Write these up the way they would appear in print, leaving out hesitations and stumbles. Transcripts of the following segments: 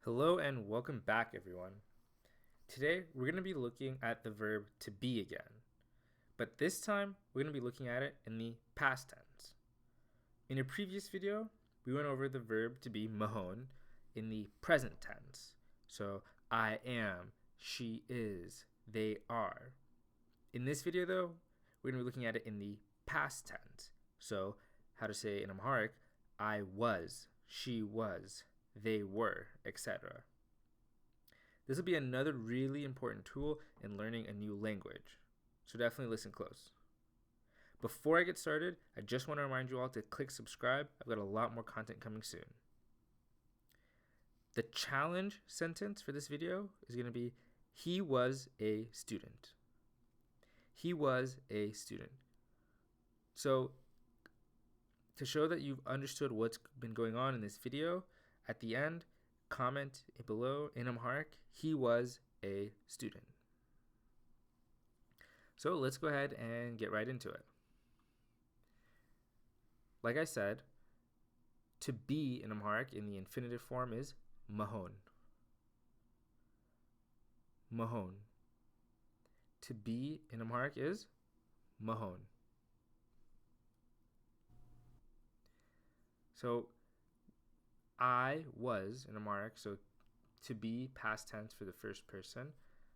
Hello and welcome back, everyone. Today we're going to be looking at the verb to be again, but this time we're going to be looking at it in the past tense. In a previous video, we went over the verb to be mahon in the present tense. So, I am, she is, they are. In this video, though, we're going to be looking at it in the past tense. So, how to say in Amharic, I was, she was, they were, etc. This will be another really important tool in learning a new language, so definitely listen close. Before I get started, I just want to remind you all to click subscribe. I've got a lot more content coming soon. The challenge sentence for this video is going to be, he was a student. He was a student. So, to show that you've understood what's been going on in this video, at the end, comment below in Amharic, he was a student. So let's go ahead and get right into it. Like I said, to be in Amharic in the infinitive form is mahon. Mahon. To be in Amharic is mahon. So I was in Amharic, so to be past tense for the first person.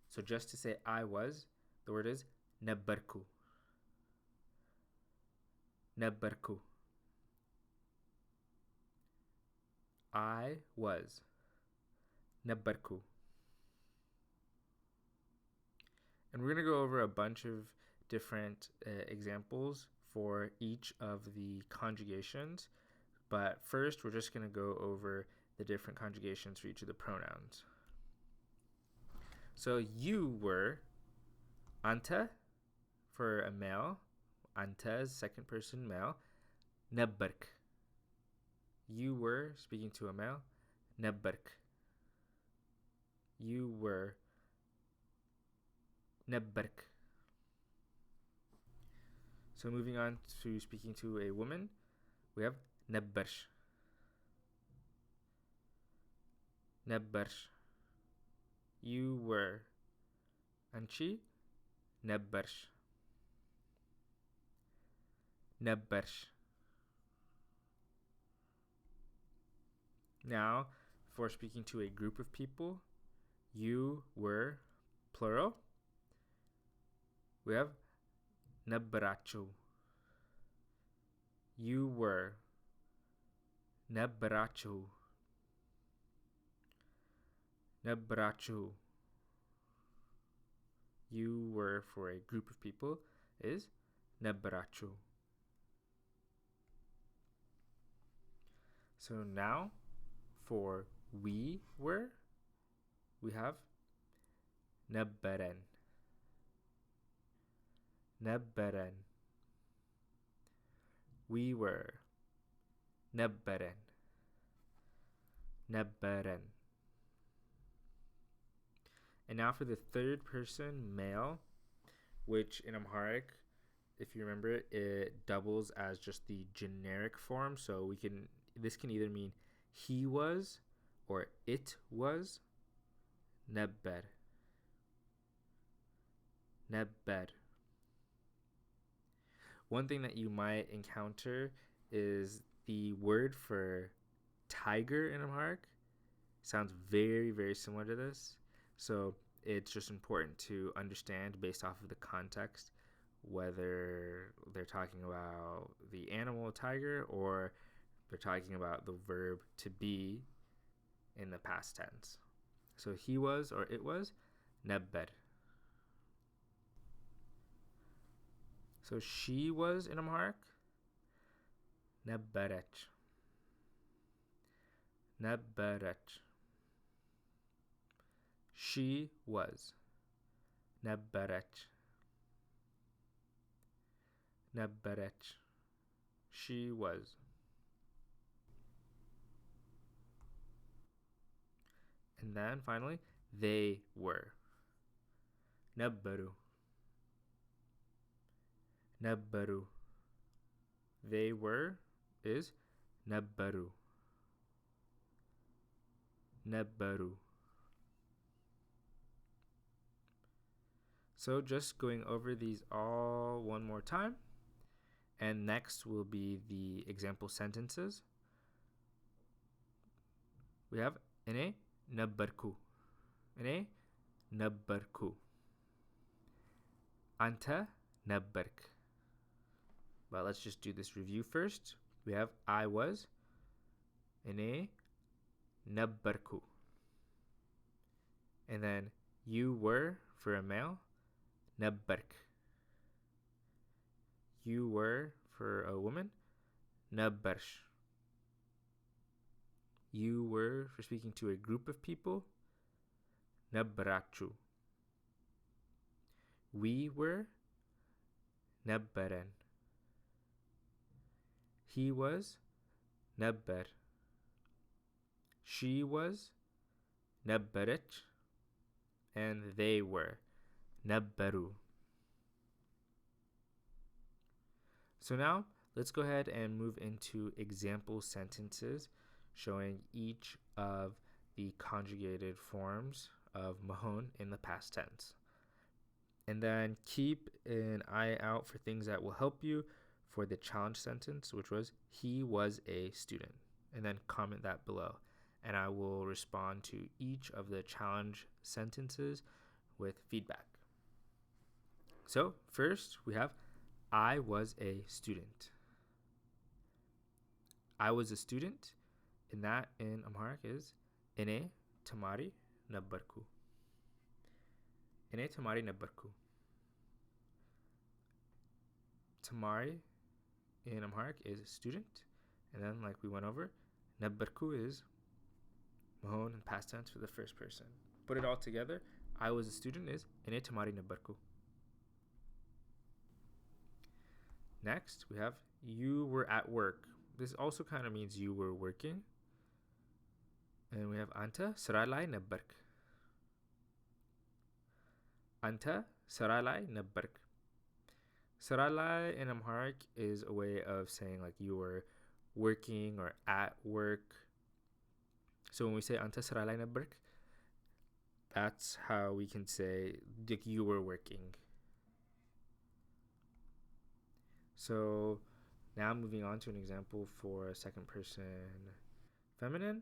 So just to say I was, the word is neberku. Neberku. I was. Neberku. And we're going to go over a bunch of different examples for each of the conjugations. But first, we're just going to go over the different conjugations for each of the pronouns. So you were anta for a male. Anta is second person male. Neberk. You were, speaking to a male. Neberk. You were. Neberk. So moving on to speaking to a woman, we have nebersh. Nebersh. You were. Anchi. Nebersh. Nebersh. Now, for speaking to a group of people, you were plural. We have neberacho. You were. Neberacho. Neberacho. You were for a group of people is neberacho. So now for we were, we have neberen. Neberen. We were. Neberen. Neberen. And now for the third person male, which in Amharic, if you remember, it doubles as just the generic form. So this can either mean he was or it was. Neber. Neber. One thing that you might encounter is the word for tiger in Amharic sounds very, very similar to this. So it's just important to understand based off of the context whether they're talking about the animal tiger or they're talking about the verb to be in the past tense. So he was or it was neber. So she was in Amharic neberech. Neberech. She was neberech. Neberech. She was. And then finally, they were. Neberu. Neberu. They were is neberu. neberu. So just going over these all one more time. And next will be the example sentences. We have ine neberku. Ine neberku. Anta neberk. But let's just do this review first. We have I was. Ine neberku. And then you were for a male. Neberk. You were for a woman. Nebersh. You were for speaking to a group of people. Neberachu. We were. Neberen. He was. Neber. She was. Neberech. And they were. Neberu. So now let's go ahead and move into example sentences showing each of the conjugated forms of mahon in the past tense. And then keep an eye out for things that will help you for the challenge sentence, which was he was a student. And then comment that below. And I will respond to each of the challenge sentences with feedback. So first we have I was a student. I was a student, and that in Amharic is Ine tamari neberku. Ine tamari neberku. Tamari in Amharic is student, and then like we went over, neberku is mahon in past tense for the first person. Put it all together, I was a student is Ine tamari neberku. Next, we have you were at work. This also kind of means you were working. And we have Anta saralai neberk. Anta saralai neberk. Saralai in Amharic is a way of saying like you were working or at work. So when we say Anta saralai neberk, that's how we can say like you were working. So now moving on to an example for a second person feminine.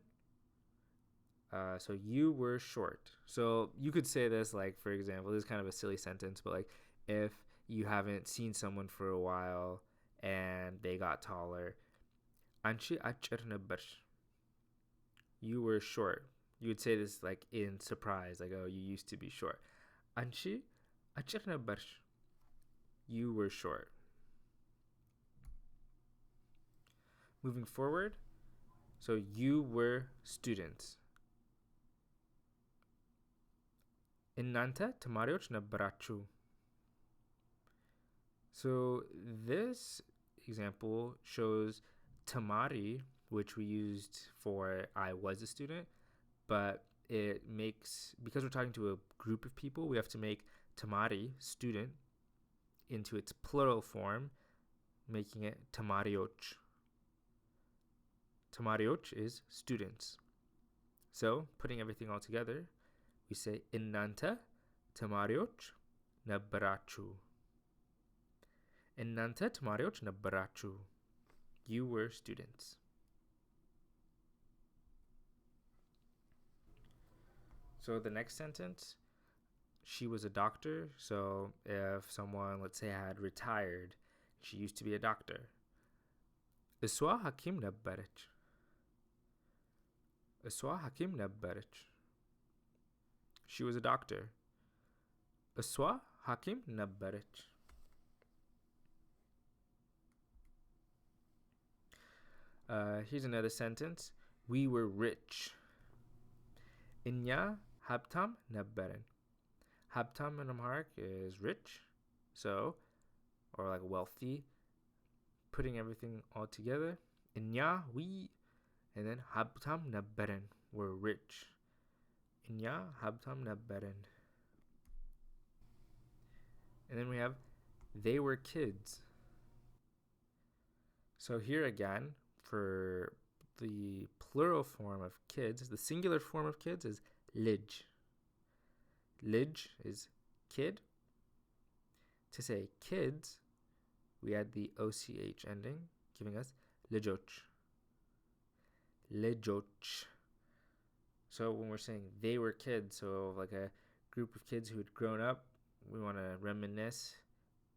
So you were short. So you could say this like, for example, this is kind of a silly sentence, but like if you haven't seen someone for a while and they got taller, Anchi achir nebersh. You were short. You would say this like in surprise, like, oh, you used to be short. Anchi achir nebersh. You were short. Moving forward, so you were students. Innante tamariyoch neberachu. So this example shows tamari, which we used for I was a student, but it makes, because we're talking to a group of people, we have to make tamari, student, into its plural form, making it tamarioch. Tamarioch is students. So, putting everything all together, we say innante tamarioch neberachu. Innante tamarioch neberachu. You were students. So the next sentence, she was a doctor. So if someone, let's say, had retired, she used to be a doctor. Iswa hakim neberech. Iswa hakim neberech. She was a doctor. Iswa hakim neberech. Here's another sentence. We were rich. Inya habtam neberen. Habtam in Amharic is rich, so, or like wealthy. Putting everything all together. Inya we, and then habtam neberen. We're rich. Inya habtam neberen. And then we have they were kids. So here again, for the plural form of kids, the singular form of kids is lij. Lij is kid. To say kids, we add the OCH ending, giving us lijoch. Lijoch. So when we're saying they were kids, so like a group of kids who had grown up, we want to reminisce.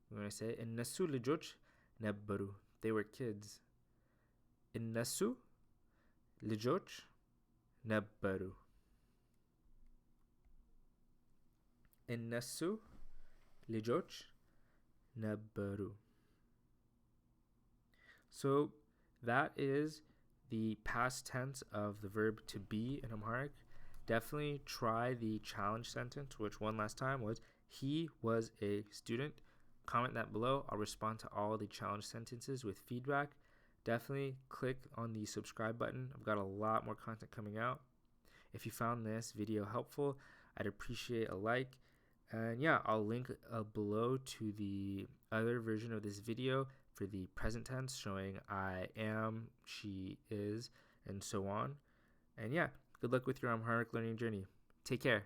We want to say Inessu lijoch neberu. They were kids. Inessu lijoch neberu. Inessu lijoch neberu. So that is the past tense of the verb to be in Amharic. Definitely try the challenge sentence, which one last time was he was a student. Comment that below. I'll respond to all the challenge sentences with feedback. Definitely click on the subscribe button. I've got a lot more content coming out. If you found this video helpful, I'd appreciate a like. And yeah, I'll link below to the other version of this video for the present tense, showing I am, she is, and so on. And yeah, good luck with your Amharic learning journey. Take care.